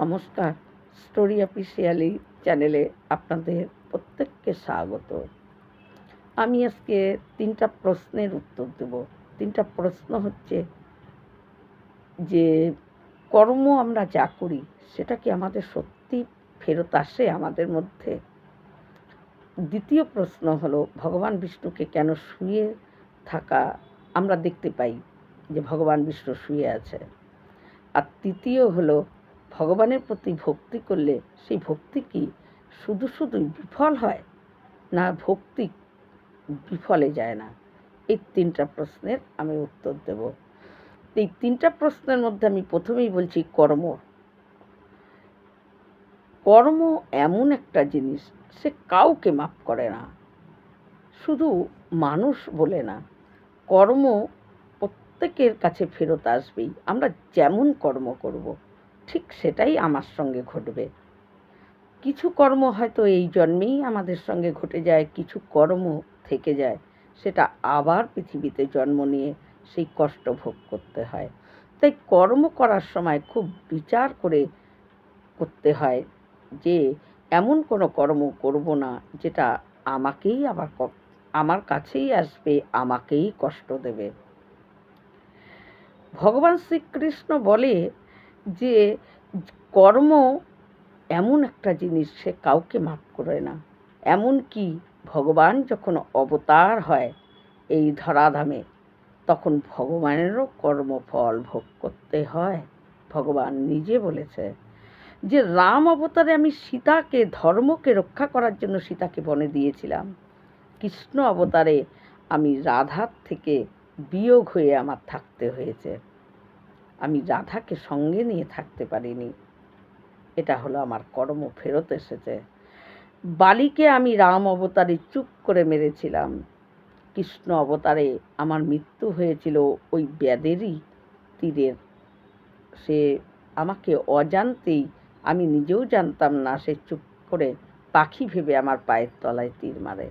নমস্কার, story officially চ্যানেলে আপনাদের প্রত্যেককে স্বাগত। আমি আজকে ৩টা প্রশ্নের উত্তর দেব। ৩টা প্রশ্ন হচ্ছে যে কর্ম আমরা যা করি সেটা কি আমাদের সত্যি ফেরত আসে আমাদের মধ্যে? দ্বিতীয় প্রশ্ন হলো ভগবান বিষ্ণুকে কেন শুয়ে থাকা আমরা দেখতে পাই যে ভগবান বিষ্ণু শুয়ে আছে। আর তৃতীয় হলো ভগবানের প্রতি ভক্তি করলে সেই ভক্তি কি শুধুই বিফল হয়, না ভক্তি বিফলে যায় না? এই ৩টা প্রশ্নের আমি উত্তর দেব। এই ৩টা প্রশ্নের মধ্যে আমি প্রথমেই বলছি কর্ম। কর্ম এমন একটা জিনিস, সে কাউকে মাপ করে না, শুধু মানুষ বলে না, কর্ম প্রত্যেকের কাছে ফেরত আসবেই। আমরা যেমন কর্ম করব ঠিক সেটাই আমার সঙ্গে ঘটবে। কিছু কর্ম হয়তো এই জন্মেই আমাদের সঙ্গে ঘটে যায়, কিছু কর্ম থেকে যায়, সেটা আবার পৃথিবীতে জন্ম নিয়ে সেই কষ্ট ভোগ করতে হয়। তাই কর্ম করার সময় খুব বিচার করে করতে হয় যে এমন কোনো কর্ম করব না যেটা আমাকেই আবার আমার কাছেই আসবে, আমাকেই কষ্ট দেবে। ভগবান শ্রীকৃষ্ণ বলে যে কর্ম এমন একটা জিনিস, সে কাউকে মাপ করে না। এমন কি ভগবান যখন অবতার হয় এই ধরাধামে, তখন ভগবানেরও কর্মফল ভোগ করতে হয়। ভগবান নিজে বলেছে যে রাম অবতারে আমি সীতাকে, ধর্মকে রক্ষা করার জন্য সীতাকে বনে দিয়েছিলাম। কৃষ্ণ অবতারে আমি রাধার থেকে বিয়োগ হয়ে আমার থাকতে হয়েছে, আমি রাধাকে সঙ্গে নিয়ে থাকতে পারিনি। এটা হলো আমার কর্ম ফেরত এসেছে। বালিকে আমি রাম অবতারে চুপ করে মেরেছিলাম, কৃষ্ণ অবতারে আমার মৃত্যু হয়েছিল ওই ব্যাদেরই তীরের। সে আমাকে অজান্তেই, আমি নিজেও জানতাম না, সে চুপ করে পাখি ভেবে আমার পায়ের তলায় তীর মারে।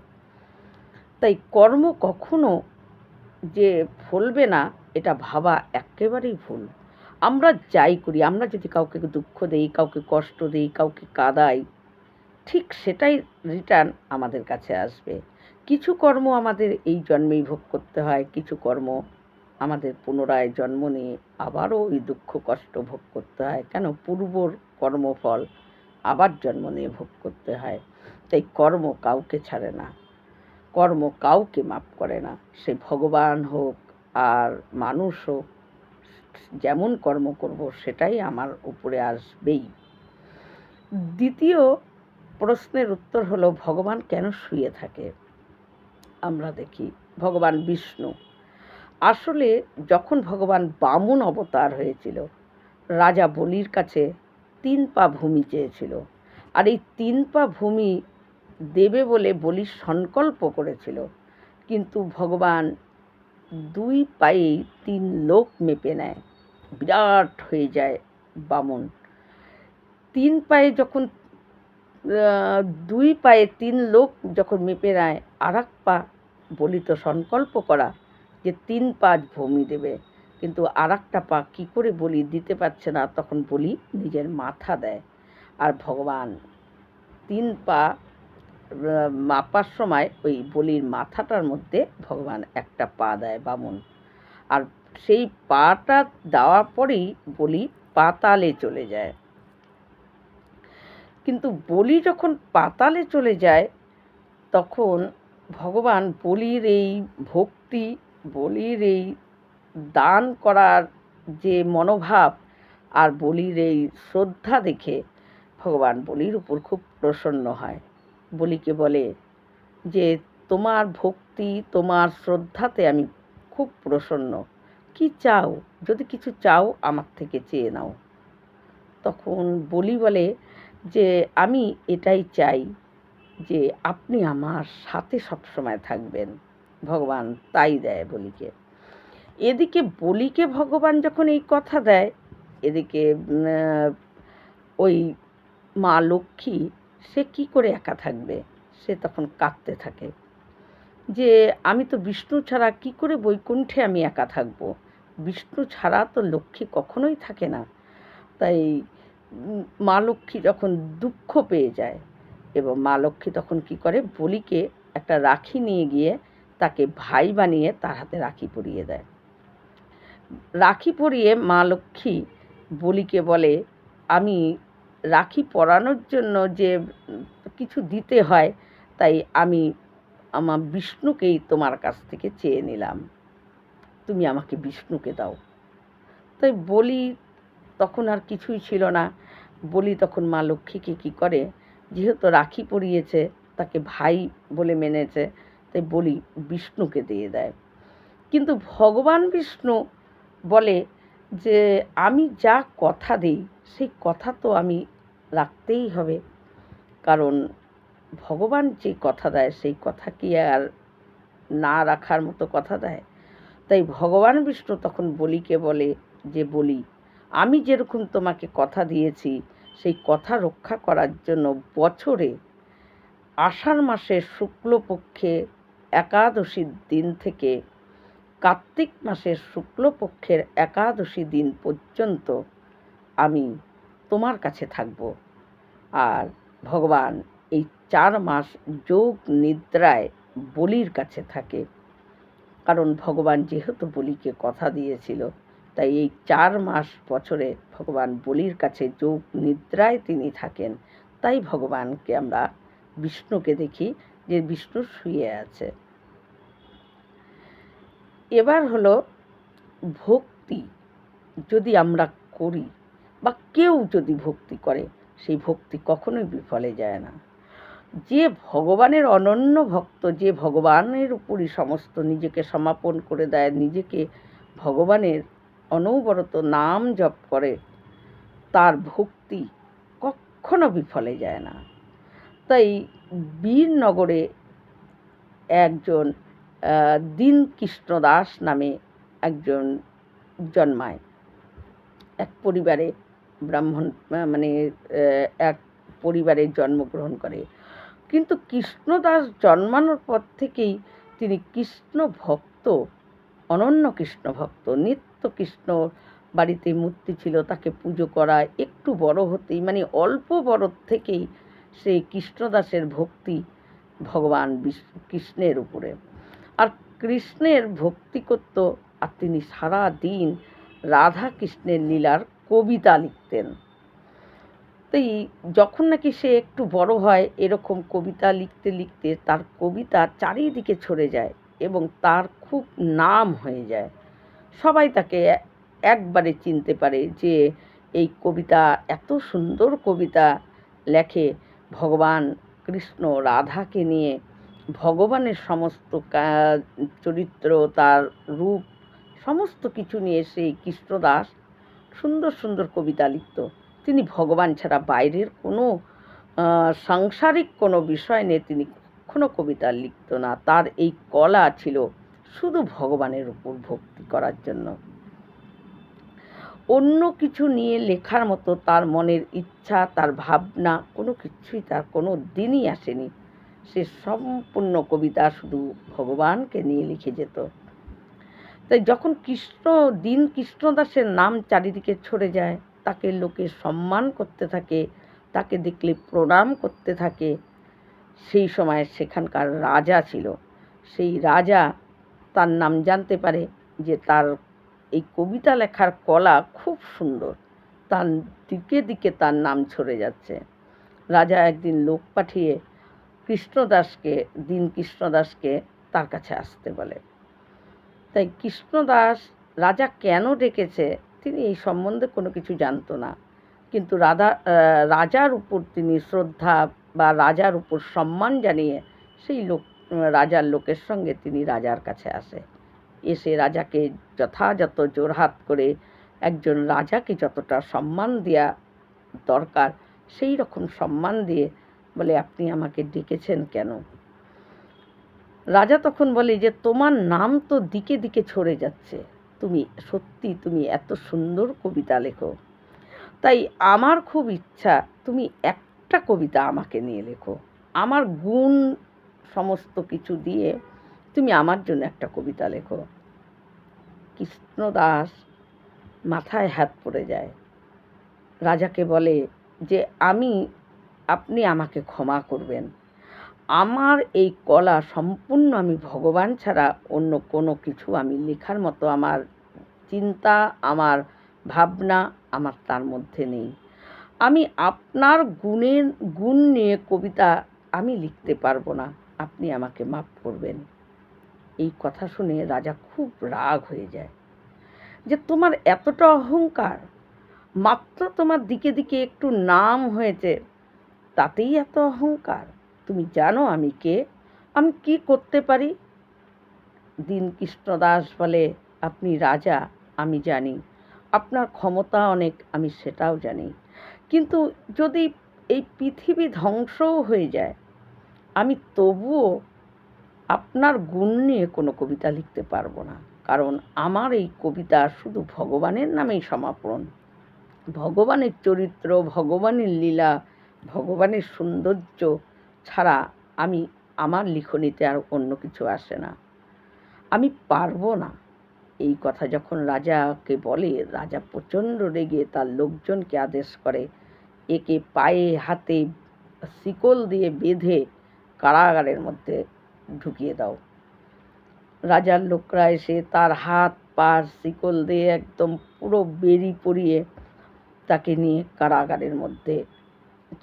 তাই কর্ম কখনো যে ফলবে না এটা ভাবা একেবারেই ভুল। আমরা যাই করি, আমরা যদি কাউকে দুঃখ দেই, কাউকে কষ্ট দিই, কাউকে কাঁদাই, ঠিক সেটাই রিটার্ন আমাদের কাছে আসবে। কিছু কর্ম আমাদের এই জন্মেই ভোগ করতে হয়, কিছু কর্ম আমাদের পুনরায় জন্ম নিয়ে আবারও ওই দুঃখ কষ্ট ভোগ করতে হয়। কেন? পূর্বর কর্মফল আবার জন্ম নিয়ে ভোগ করতে হয়। তাই কর্ম কাউকে ছাড়ে না, কর্ম কাউকে মাপ করে না। সে ভগবান হোক আর মানুষ হোক, যেমন কর্ম করব সেটাই আমার উপরে আসবেই। দ্বিতীয় প্রশ্নের উত্তর হলো ভগবান কেন শুয়ে থাকে। আমরা দেখি ভগবান বিষ্ণু আসলে যখন ভগবান বামন অবতার হয়েছিল, রাজা বলির কাছে ৩ পা ভূমি চেয়েছিল। আর এই ৩ পা ভূমি দেবে বলে বলি সংকল্প করেছিল, কিন্তু ভগবান ২ পায়েই ৩ লোক মেপে নেয়, বিরাট হয়ে যায় বামন। ৩ পায়ে যখন ২ পায়ে ৩ লোক যখন মেপে নেয়, আর এক পা বলি তো সংকল্প করা যে ৩ পা ভূমি দেবে, কিন্তু আর একটা পা কী করে বলি দিতে পারছে না, তখন বলি নিজের মাথা দেয়। আর ভগবান ৩ পা মাপার সময় ওই বলির মাথাটার মধ্যে ভগবান একটা পা দেয় বামন। আর সেই পাটা দেওয়ার পরেই বলি পাতালে চলে যায়। কিন্তু বলি যখন পাতালে চলে যায়, তখন ভগবান বলির এই ভক্তি, বলির এই দান করার যে মনোভাব আর বলির এই শ্রদ্ধা দেখে ভগবান বলির উপর খুব প্রসন্ন হয়। বলিকে বলে যে তোমার ভক্তি, তোমার শ্রদ্ধাতে আমি খুব প্রসন্ন, কি চাও? যদি কিছু চাও আমার থেকে চেয়ে নাও। তখন বলি বলে যে আমি এটাই চাই যে আপনি আমার সাথে সবসময় থাকবেন। ভগবান তাই দেয় বলিকে। এদিকে বলিকে ভগবান যখন এই কথা দেয়, এদিকে ওই মা লক্ষ্মী, সে কি করে একা থাকবে? সে তখন কাঁদতে থাকে যে আমি তো বিষ্ণু ছাড়া কি করে বৈকুণ্ঠে আমি একা থাকবো? বিষ্ণু ছাড়া তো লক্ষ্মী কখনোই থাকে না। তাই মা লক্ষ্মী যখন দুঃখ পেয়ে যায় এবং মা লক্ষ্মী তখন কি করে, বলিকে একটা রাখি নিয়ে গিয়ে তাকে ভাই বানিয়ে তার হাতে রাখি পরিয়ে দেয়। রাখি পরিয়ে মা লক্ষ্মী বলিকে বলে, আমি রাখি পরানোর জন্য যে কিছু দিতে হয়, তাই আমি আমার বিষ্ণুকেই তোমার কাছ থেকে চেয়ে নিলাম, তুমি আমাকে বিষ্ণুকে দাও। তাই বলি তখন আর কিছুই ছিল না। বলি তখন মা লক্ষ্মীকে কী করে, যেহেতু রাখি পরিয়েছে, তাকে ভাই বলে মেনেছে, তাই বলি বিষ্ণুকে দিয়ে দেয়। কিন্তু ভগবান বিষ্ণু বলে যে আমি যা কথা দিই সেই কথা তো আমি রাখতেই হবে, কারণ ভগবান যে কথা দেয় সেই কথা কি আর না রাখার মতো কথা দেয়। তাই ভগবান বিষ্ণু তখন বলিকে বলে যে বলি, আমি যেরকম তোমাকে কথা দিয়েছি সেই কথা রক্ষা করার জন্য বছরে আষাঢ় মাসের শুক্লপক্ষে একাদশী দিন থেকে কার্তিক মাসের শুক্লপক্ষের একাদশী দিন পর্যন্ত আমি তোমার কাছে থাকব। আর ভগবান এই 4 মাস যোগ নিদ্রায় বলির কাছে থাকে, কারণ ভগবান যেহেতু বলিকে কথা দিয়েছিল, তাই এই 4 মাস বছরে ভগবান বলির কাছে যোগ নিদ্রায় তিনি থাকেন। তাই ভগবানকে আমরা বিষ্ণুকে দেখি যে বিষ্ণু শুয়ে আছে। এবার হলো ভক্তি যদি আমরা করি বা কেউ যদি ভক্তি করে, সেই ভক্তি কখনোই বিফলে যায় না। যে ভগবানের অনন্য ভক্ত, যে ভগবানের উপরই সমস্ত নিজেকে সমাপন করে দেয়, নিজেকে ভগবানের অনবরত নাম জপ করে, তার ভক্তি কখনো বিফলে যায় না। তাই বীরনগরে একজন দীনকৃষ্ণ দাস নামে একজন জন্মায়। এক পরিবারে ব্রাহ্মণ, মানে এক পরিবারে জন্মগ্রহণ করে। কিন্তু কৃষ্ণদাস জন্মানোর পর থেকেই তিনি কৃষ্ণ ভক্ত, অনন্য কৃষ্ণ ভক্ত। নিত্য কৃষ্ণ বাড়িতে মূর্তি ছিল, তাকে পুজো করা। একটু বড় হতেই, মানে অল্প বড় থেকেই সেই কৃষ্ণদাসের ভক্তি ভগবান কৃষ্ণের উপরে। আর কৃষ্ণের ভক্তি করত, আর তিনি সারা দিন রাধা কৃষ্ণের লীলার কবিতা লিখতেন। তাই যখন নাকি সে একটু বড় হয়, এরকম কবিতা লিখতে লিখতে তার কবিতা চারিদিকে ছড়ে যায় এবং তার খুব নাম হয়ে যায়। সবাই তাকে একবারে চিনতে পারে যে এই কবিতা, এত সুন্দর কবিতা লেখে ভগবান কৃষ্ণ রাধাকে নিয়ে, ভগবানের সমস্ত চরিত্র, তার রূপ, সমস্ত কিছু নিয়ে সেই কৃষ্ণদাস সুন্দর সুন্দর কবিতা লিখত। তিনি ভগবান ছাড়া বাইরের কোনো সাংসারিক কোনো বিষয় নিয়ে তিনি কখনো কবিতা লিখত না। তার এই কলা ছিল শুধু ভগবানের উপর ভক্তি করার জন্য। অন্য কিছু নিয়ে লেখার মতো তার মনের ইচ্ছা, তার ভাবনা কোনো কিছুই তার কোনো দিনই আসেনি। সে সম্পূর্ণ কবিতা শুধু ভগবানকে নিয়ে লিখে যেত। তাই যখন কৃষ্ণদাসের নাম চারিদিকে ছড়ে যায়, তাকে লোকে সম্মান করতে থাকে, তাকে দেখলে প্রণাম করতে থাকে, সেই সময় সেখানকার রাজা ছিল, সেই রাজা তার নাম জানতে পারে যে তার এই কবিতা লেখার কলা খুব সুন্দর, তার দিকে দিকে তার নাম ছড়ে যাচ্ছে। রাজা একদিন লোক পাঠিয়ে দীনকৃষ্ণদাসকে তার কাছে আসতে বলে। তাই কৃষ্ণদাস রাজা কেন ডেকেছে তিনি এই সম্বন্ধে কোনো কিছু জানতো না, কিন্তু রাজার উপর তিনি শ্রদ্ধা বা রাজার উপর সম্মান জানিয়ে সেই রাজার লোকের সঙ্গে তিনি রাজার কাছে আসে। এসে রাজাকে যথাযথ জোড়হাত করে, একজন রাজাকে যতটা সম্মান দেওয়া দরকার সেই রকম সম্মান দিয়ে বলে, আপনি আমাকে ডেকেছেন কেন? রাজা তখন বলে যে তোমার নাম তো দিকে দিকে ছড়ে যাচ্ছে, তুমি এত সুন্দর কবিতা লেখো, তাই আমার খুব ইচ্ছা তুমি একটা কবিতা আমাকে নিয়ে লেখো, আমার গুণ সমস্ত কিছু দিয়ে তুমি আমার জন্য একটা কবিতা লেখো। কৃষ্ণদাস মাথায় হাত পড়ে যায়। রাজাকে বলে যে আপনি আমাকে ক্ষমা করবেন, আমার এই কলা সম্পূর্ণ আমি ভগবান ছাড়া অন্য কোনো কিছু আমি লেখার মতো আমার চিন্তা, আমার ভাবনা আমার তার মধ্যে নেই। আমি আপনার গুণ নিয়ে কবিতা আমি লিখতে পারবো না, আপনি আমাকে মাফ করবেন। এই কথা শুনে রাজা খুব রাগ হয়ে যায় যে তোমার এতটা অহংকার, মাত্র তোমার দিকে দিকে একটু নাম হয়েছে তাতেই এত অহংকার। তুমি জানো আমি কে, আমি কি করতে পারি? দীনকৃষ্ণ দাস বলে আপনি রাজা, আমি জানি আপনার ক্ষমতা অনেক, আমি সেটাও জানি, কিন্তু যদি এই পৃথিবী ধ্বংসও হয়ে যায় আমি তবুও আপনার গুণ নিয়ে কোনো কবিতা লিখতে পারবো না, কারণ আমার এই কবিতা শুধু ভগবানের নামেই সমাপন। ভগবানের চরিত্র, ভগবানের লীলা, ভগবানের সৌন্দর্য ছাড়া আমার লিখনীতে আর অন্য কিছু আসে না, আমি পারবো না। এই কথা যখন রাজাকে বলে, রাজা প্রচণ্ড রেগে তার লোকজনকে আদেশ করে একে পায়ে হাতে শিকল দিয়ে বেঁধে কারাগারের মধ্যে ঢুকিয়ে দাও। রাজার লোকরা এসে তার হাত পা শিকল দিয়ে একদম পুরো বেড়ি পরিয়ে তাকে নিয়ে কারাগারের মধ্যে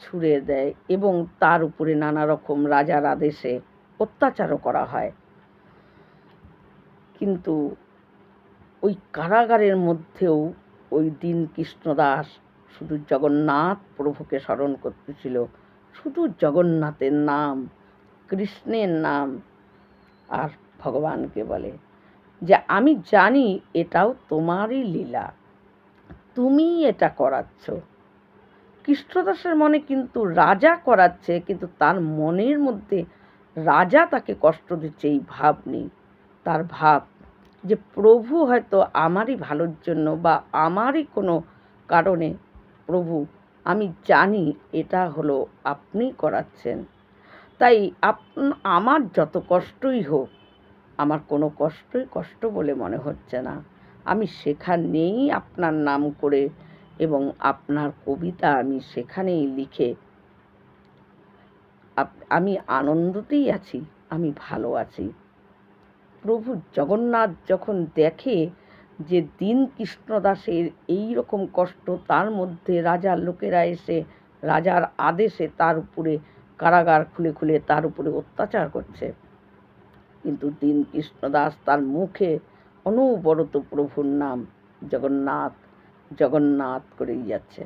ছুঁড়ে দেয় এবং তার উপরে নানা রকম রাজার আদেশে অত্যাচারও করা হয়। কিন্তু ওই কারাগারের মধ্যেও ওই দীনকৃষ্ণ দাস শুধু জগন্নাথ প্রভুকে স্মরণ করতেছিল, শুধু জগন্নাথের নাম, কৃষ্ণের নাম, আর ভগবানকে বলে যে আমি জানি এটাও তোমারই লীলা, তুমি এটা করাচ্ছ। কৃষ্ণদাসের মনে কিন্তু রাজা করাচ্ছে, কিন্তু তার মনের মধ্যে রাজা তাকে কষ্ট দিচ্ছে এই ভাব নেই। তার ভাব যে প্রভু হয়তো আমারই ভালোর জন্য বা আমারই কোনো কারণে, প্রভু আমি জানি এটা হলো আপনি করাচ্ছেন, তাই আমার যত কষ্টই হোক আমার কোনো কষ্টই কষ্ট বলে মনে হচ্ছে না, আমি সেখানেই আপনার নাম করে এবং আপনার কবিতা আমি সেখানেই লিখে আমি আনন্দতেই আছি, আমি ভালো আছি। প্রভু জগন্নাথ যখন দেখে যে দীনকৃষ্ণ দাসের এই রকম কষ্ট, তার মধ্যে রাজার লোকেরা এসে রাজার আদেশে তার উপরে কারাগার খুলে খুলে তার উপরে অত্যাচার করছে, কিন্তু দীনকৃষ্ণ দাস তার মুখে অনবরত প্রভুর নাম জগন্নাথ জগন্নাথ করেই যাচ্ছে।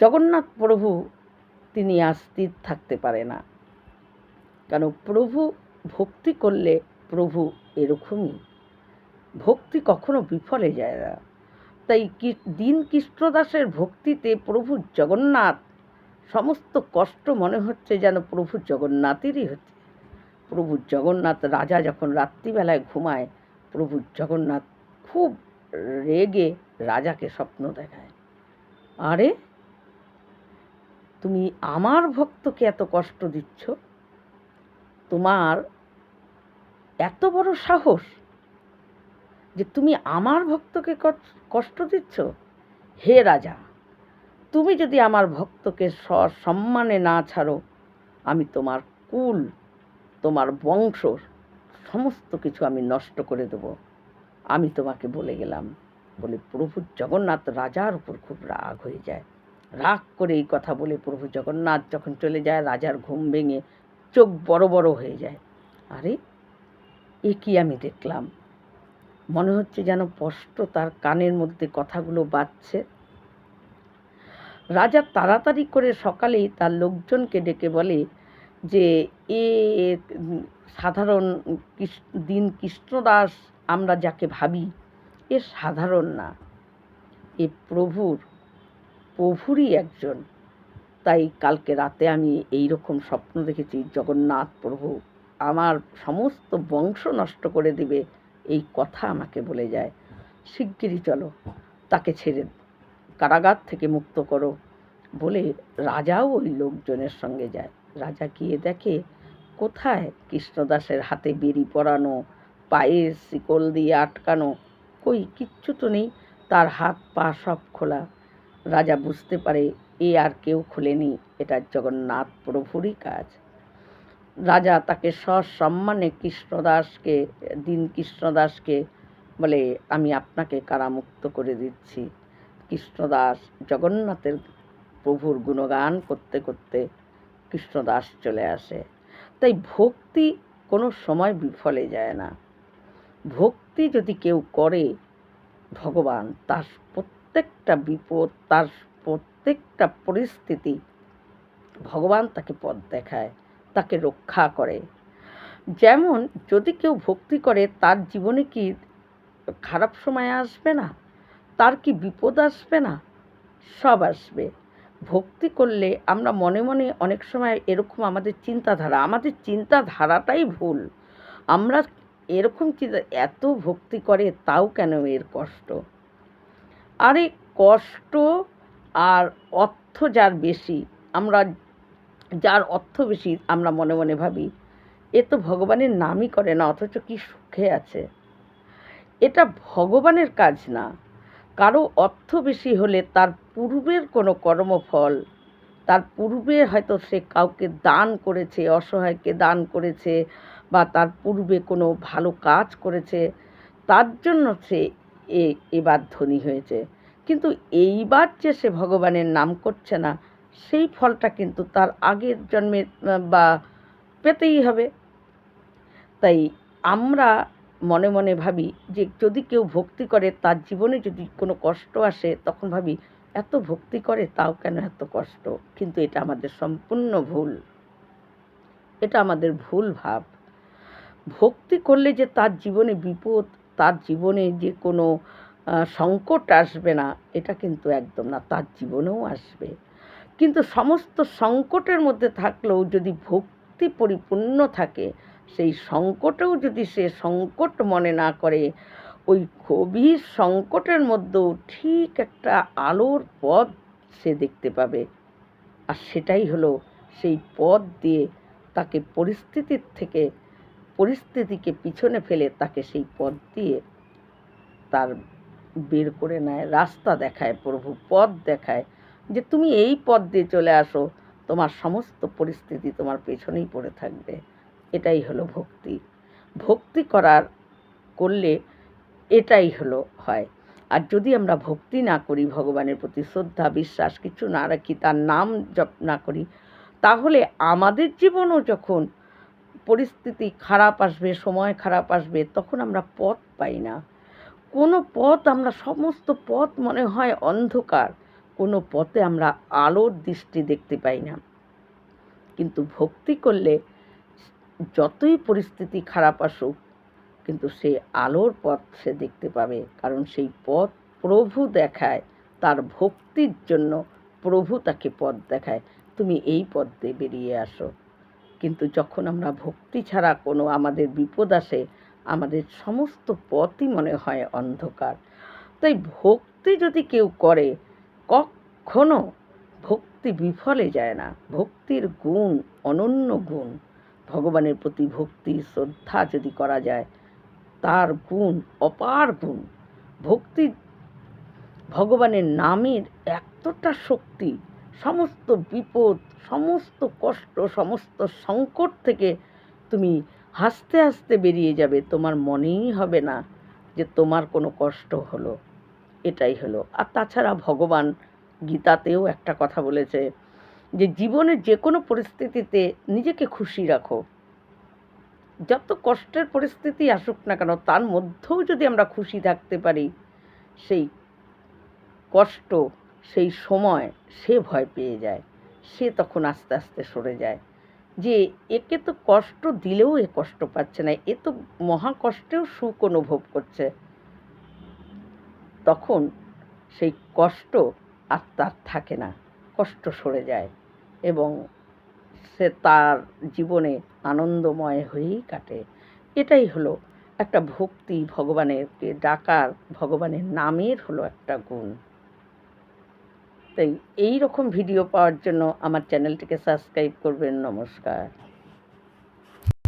জগন্নাথ প্রভু তিনি আর স্থির থাকতে পারে না, কেন প্রভু ভক্তি করলে প্রভু এরকমই, ভক্তি কখনো বিফলে যায় না। তাই দীনকৃষ্ণ দাসের ভক্তিতে প্রভু জগন্নাথ সমস্ত কষ্ট মনে হচ্ছে যেন প্রভু জগন্নাথেরই হচ্ছে। প্রভু জগন্নাথ, রাজা যখন রাত্রিবেলায় ঘুমায়, প্রভু জগন্নাথ খুব রেগে রাজাকে স্বপ্ন দেখায়, আরে তুমি আমার ভক্তকে এত কষ্ট দিচ্ছ, তোমার এত বড় সাহস যে তুমি আমার ভক্তকে কষ্ট দিচ্ছ? হে রাজা, তুমি যদি আমার ভক্তকে সসম্মানে না ছাড়ো, আমি তোমার কুল, তোমার বংশ সমস্ত কিছু আমি নষ্ট করে দেব, আমি তোমাকে বলে গেলাম। বলে প্রভু জগন্নাথ রাজার উপর খুব রাগ হয়ে যায়। রাগ করে এই কথা বলে প্রভু জগন্নাথ যখন চলে যায়, রাজার ঘুম ভেঙে চোখ বড় বড় হয়ে যায়। আরে এ কি আমি দেখলাম? মনে হচ্ছে যেন স্পষ্ট তার কানের মধ্যে কথাগুলো বাজছে। রাজা তাড়াতাড়ি করে সকালেই তার লোকজনকে ডেকে বলে যে এ সাধারণ দীনকৃষ্ণ দাস আমরা যাকে ভাবি, এ সাধারণ না, এ প্রভুরই একজন। তাই কালকে রাতে আমি এই রকম স্বপ্ন দেখেছি, জগন্নাথ প্রভু আমার সমস্ত বংশ নষ্ট করে দিবে, এই কথা আমাকে বলে যায়। শিগগিরই চলো, তাকে ছেড়ে কারাগার থেকে মুক্ত করো। বলে রাজাও ওই লোকজনের সঙ্গে যায়। রাজা গিয়ে দেখে কোথায় কৃষ্ণদাসের হাতে বেড়ি পরানো, পায়ে শিকল দিয়ে আটকানো, কই কিচ্ছু তো নেই, তার হাত পা সব খোলা। রাজা বুঝতে পারে এ আর কেউ খোলেনি, এটা জগন্নাথ প্রভুরই কাজ। রাজা তাকে সসম্মানে কৃষ্ণদাসকে বলে, আমি আপনাকে কারামুক্ত করে দিচ্ছি। কৃষ্ণদাস জগন্নাথের প্রভুর গুণগান করতে করতে কৃষ্ণদাস চলে আসে। তাই ভক্তি কোনো সময় বিফলে যায় না। ভক্তি যদি কেউ করে, ভগবান তার প্রত্যেকটা বিপদ, তার প্রত্যেকটা পরিস্থিতি ভগবান তাকে পথ দেখায়, তাকে রক্ষা করে। যেমন যদি কেউ ভক্তি করে, তার জীবনে কি খারাপ সময় আসবে না? তার কি বিপদ আসবে না? সব আসবে। ভক্তি করলে আমরা মনে মনে অনেক সময় এরকম আমাদের চিন্তাধারাটাই ভুল। আমরা এরকম চিন্তা, এত ভক্তি করে তাও কেন এর কষ্ট? আরে কষ্ট আর অর্থ যার বেশি, যার অর্থ বেশি আমরা মনে মনে ভাবি এ তো ভগবানের নামই করে না, অথচ কি সুখে আছে। এটা ভগবানের কাজ না। কারো অর্থ বেশি হলে তার পূর্বের কোনো কর্মফল, তার পূর্বে হয়তো সে কাউকে দান করেছে, অসহায়কে দান করেছে, বা তার পূর্বে কোনো ভালো কাজ করেছে, তার জন্য সে এবার ধনী হয়েছে। কিন্তু এইবার যে সে ভগবানের নাম করছে না, সেই ফলটা কিন্তু তার আগের জন্মের বা পেতেই হবে। তাই আমরা মনে মনে ভাবি যে যদি কেউ ভক্তি করে, তার জীবনে যদি কোনো কষ্ট আসে, তখন ভাবি এত ভক্তি করে তাও কেন এত কষ্ট। কিন্তু এটা আমাদের সম্পূর্ণ ভুল, এটা আমাদের ভুল ভাব। ভক্তি করলে যে তার জীবনে বিপদ, তার জীবনে যে কোনো সংকট আসবে না, এটা কিন্তু একদম না, তার জীবনেও আসবে। কিন্তু সমস্ত সংকটের মধ্যে থাকলেও যদি ভক্তি পরিপূর্ণ থাকে, সেই সংকটেও যদি সে সংকট মনে না করে, ওই গভীর সংকটের মধ্যেও ঠিক একটা আলোর পথ সে দেখতে পাবে। আর সেটাই হলো সেই পথ দিয়ে তাকে পরিস্থিতিকে পিছনে ফেলে তাকে সেই পথ দিয়ে তার বের করে নেয়, রাস্তা দেখায় প্রভু, পথ দেখায় যে তুমি এই পথ দিয়ে চলে আসো, তোমার সমস্ত পরিস্থিতি তোমার পেছনেই পড়ে থাকবে। এটাই হলো ভক্তি। ভক্তি করলে এটাই হলো হয়। আর যদি আমরা ভক্তি না করি, ভগবানের প্রতি শ্রদ্ধা বিশ্বাস কিছু না রাখি, তার নাম জপ না করি, তাহলে আমাদের জীবনও যখন পরিস্থিতি খারাপ আসবে, সময় খারাপ আসবে, তখন আমরা পথ পাই না। কোনো পথ, সমস্ত পথ মনে হয় অন্ধকার, কোনো পথে আমরা আলোর দৃষ্টি দেখতে পাই না। কিন্তু ভক্তি করলে যতই পরিস্থিতি খারাপ আসুক, কিন্তু সেই আলোর পথ সে দেখতে পাবে, কারণ সেই পথ প্রভু দেখায়। তার ভক্তির জন্য প্রভু তাকে পথ দেখায়, তুমি এই পথ দিয়ে বেরিয়ে আসো। কিন্তু যখন আমরা ভক্তি ছাড়া কোনো আমাদের বিপদ আসে, আমাদের সমস্ত পথই মনে হয় অন্ধকার। তাই ভক্তি যদি কেউ করে, কখনো ভক্তি বিফলে যায় না। ভক্তির গুণ অনন্য গুণ। ভগবানের প্রতি ভক্তি শ্রদ্ধা যদি করা যায়, তার গুণ অপার গুণ। ভক্তি, ভগবানের নামের এতটা শক্তি, সমস্ত বিপদ, সমস্ত কষ্ট, সমস্ত সংকট থেকে তুমি হাসতে হাসতে বেরিয়ে যাবে, তোমার মনেই হবে না যে তোমার কোনো কষ্ট হলো। এটাই হলো। আর তাছাড়া ভগবান গীতাতেও একটা কথা বলেছে যে জীবনের যে কোনো পরিস্থিতিতে নিজেকে খুশি রাখো। যত কষ্টের পরিস্থিতি আসুক না কেন, তার মধ্যেও যদি আমরা খুশি থাকতে পারি, সেই কষ্ট, সেই সময় সে ভয় পেয়ে যায়, সে তখন আস্তে আস্তে সরে যায় যে একে তো কষ্ট দিলেও এ কষ্ট পাচ্ছে না, এ তো মহা কষ্টেও সুখ অনুভব করছে। তখন সেই কষ্ট আর তার থাকে না, কষ্ট সরে যায় এবং সে তার জীবনে আনন্দময় হয়েই কাটে। এটাই হলো একটা ভক্তি, ভগবানেরকে ডাকার, ভগবানের নামের হলো একটা গুণ। তাই এই রকম ভিডিও পাওয়ার জন্য আমার চ্যানেলটিকে সাবস্ক্রাইব করবেন। নমস্কার।